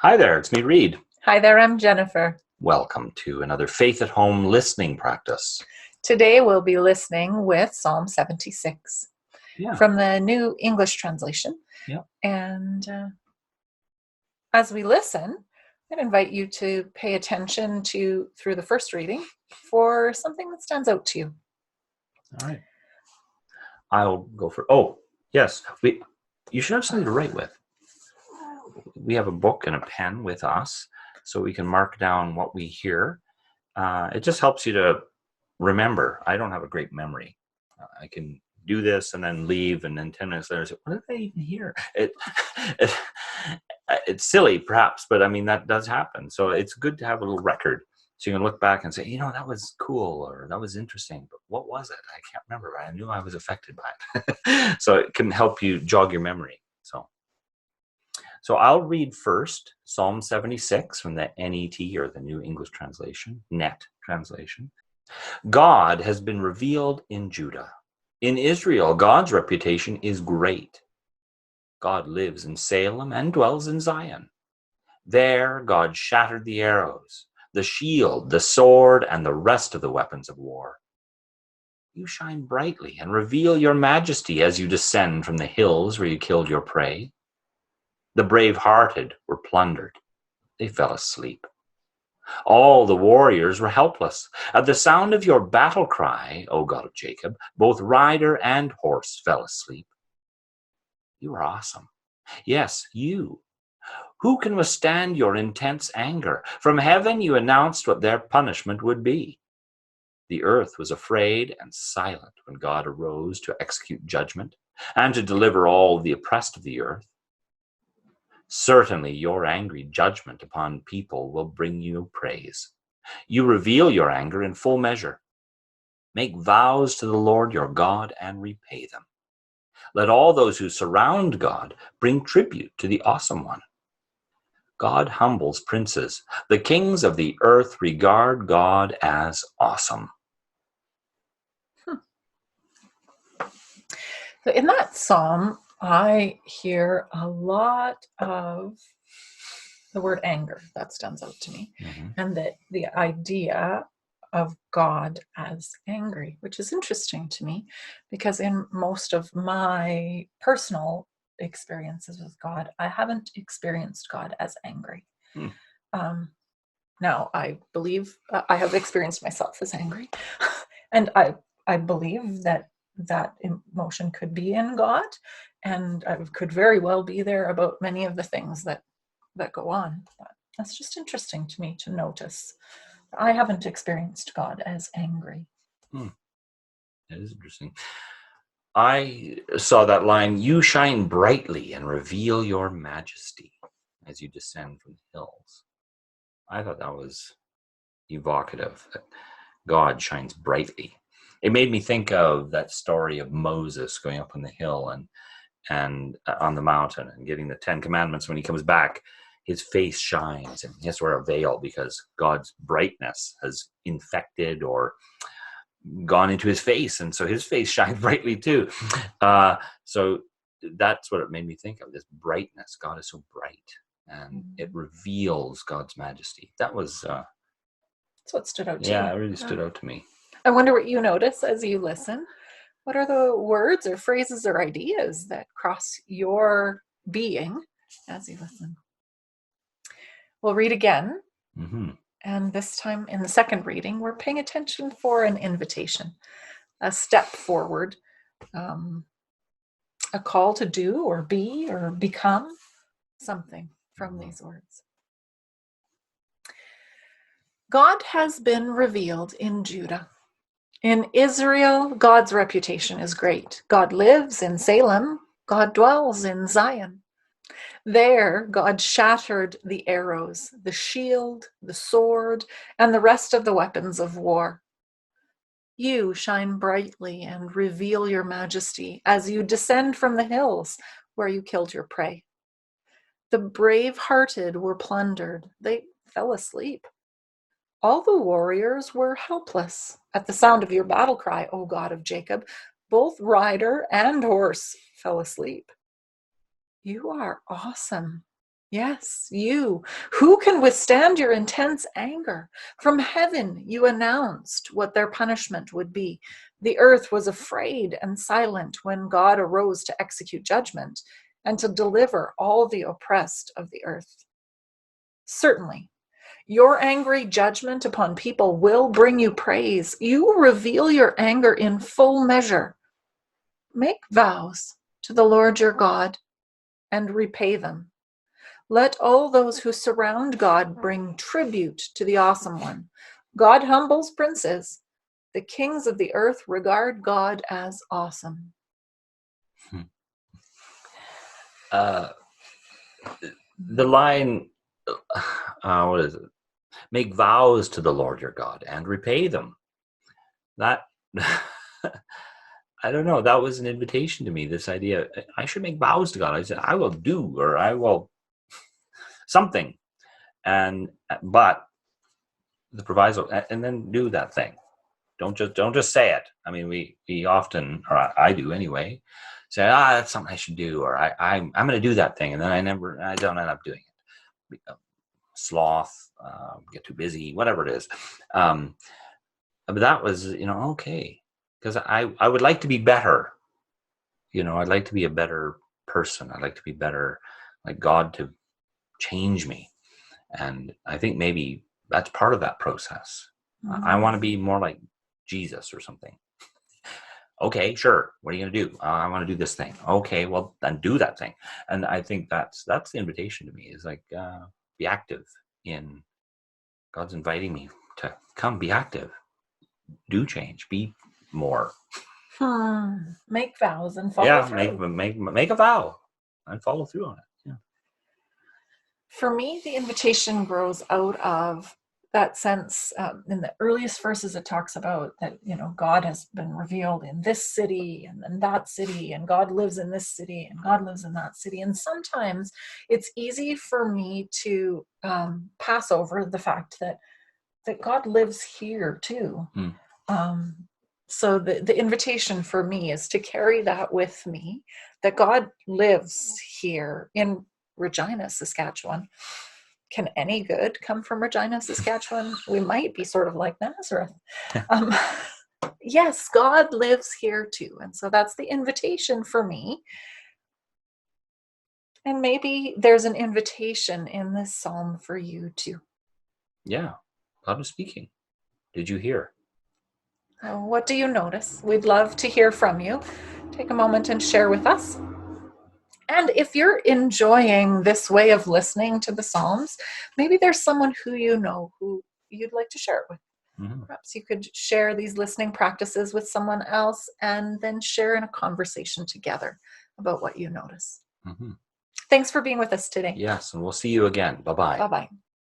Hi there, it's me, Reed. Hi there, I'm Jennifer. Welcome to another Faith at Home listening practice. Today we'll be listening with Psalm 76 Yeah, from the New English Translation. yeah. And as we listen, I'd invite you to pay attention through the first reading for something that stands out to you. All right. I'll go for. Yes. You should have something to write with. We have a book and a pen with us, so we can mark down what we hear. It just helps you to remember. I don't have a great memory. I can do this and then leave, and then 10 minutes later, say, "What did I even hear?" It, it's silly, perhaps, but I mean that does happen. So it's good to have a little record, so you can look back and say, that was cool or that was interesting, but what was it? I can't remember. But I knew I was affected by it. So it can help you jog your memory. So I'll read first Psalm 76 from the NET, or the New English Translation, NET translation. God has been revealed in Judah. In Israel, God's reputation is great. God lives in Salem and dwells in Zion. There, God shattered the arrows, the shield, the sword, and the rest of the weapons of war. You shine brightly and reveal your majesty as you descend from the hills where you killed your prey. The brave-hearted were plundered. They fell asleep. All the warriors were helpless. At the sound of your battle cry, O God of Jacob, both rider and horse fell asleep. You are awesome. Yes, you. Who can withstand your intense anger? From heaven you announced what their punishment would be. The earth was afraid and silent when God arose to execute judgment and to deliver all the oppressed of the earth. Certainly your angry judgment upon people will bring you praise. You reveal your anger in full measure. Make vows to the Lord your God and repay them. Let all those who surround God bring tribute to the Awesome One. God humbles princes. The kings of the earth regard God as awesome. So in that psalm, I hear a lot of the word anger. That stands out to me. Mm-hmm. And that the idea of God as angry, which is interesting to me because in most of my personal experiences with God, I haven't experienced God as angry. Now, I believe I have experienced myself as angry, and I believe that that emotion could be in God, and I could very well be there about many of the things that go on. But that's just interesting to me to notice. I haven't experienced God as angry. That is interesting. I saw that line, you shine brightly and reveal your majesty as you descend from the hills. I thought that was evocative, that God shines brightly. It made me think of that story of Moses going up on the hill and on the mountain and getting the 10 Commandments. When he comes back, his face shines and he has to wear a veil because God's brightness has infected or gone into his face, and so his face shines brightly too. So that's what it made me think of, this brightness. God is so bright and it reveals God's majesty. That was That's what stood out to you. it really stood out to me. I wonder what you notice as you listen. What are the words or phrases or ideas that cross your being as you listen? We'll read again. Mm-hmm. And this time in the second reading, we're paying attention for an invitation, a step forward, a call to do or be or become something from these words. God has been revealed in Judah. In Israel, God's reputation is great. God lives in Salem. God dwells in Zion. There, God shattered the arrows, the shield, the sword, and the rest of the weapons of war. You shine brightly and reveal your majesty as you descend from the hills where you killed your prey. The brave-hearted were plundered. They fell asleep. All the warriors were helpless at the sound of your battle cry, O God of Jacob. Both rider and horse fell asleep. You are awesome. Yes, you. Who can withstand your intense anger? From heaven you announced what their punishment would be. The earth was afraid and silent when God arose to execute judgment and to deliver all the oppressed of the earth. Certainly, your angry judgment upon people will bring you praise. You reveal your anger in full measure. Make vows to the Lord your God and repay them. Let all those who surround God bring tribute to the Awesome One. God humbles princes. The kings of the earth regard God as awesome. The line, what is it? Make vows to the Lord your God and repay them. That, I don't know, that was an invitation to me, this idea. I should make vows to God. I said, I will do, or I will something. But the proviso, and then do that thing. Don't just say it. I mean, we often, or I do anyway, say, that's something I should do, or I'm going to do that thing, and then I don't end up doing it. Sloth, get too busy, whatever it is. But that was, okay, because I would like to be better. I'd like to be a better person. I'd like to be better, like God to change me. And I think maybe that's part of that process. Mm-hmm. I want to be more like Jesus or something. Okay, sure. What are you going to do? I want to do this thing. Okay, well, then do that thing. And I think that's the invitation to me, is like, be active in, God's inviting me to come be active, do change, be more. Make vows and follow through. Make a vow and follow through on it. Yeah. For me, the invitation grows out of that sense. In the earliest verses, it talks about that, God has been revealed in this city and in that city, and God lives in this city and God lives in that city. And sometimes it's easy for me to pass over the fact that God lives here too. So the invitation for me is to carry that with me, that God lives here in Regina, Saskatchewan. Can any good come from Regina, Saskatchewan? We might be sort of like Nazareth. Yes, God lives here too. And so that's the invitation for me. And maybe there's an invitation in this psalm for you too. Yeah, God is speaking. Did you hear? What do you notice? We'd love to hear from you. Take a moment and share with us. And if you're enjoying this way of listening to the Psalms, maybe there's someone who who you'd like to share it with. Mm-hmm. Perhaps you could share these listening practices with someone else and then share in a conversation together about what you notice. Mm-hmm. Thanks for being with us today. Yes, and we'll see you again. Bye-bye. Bye-bye.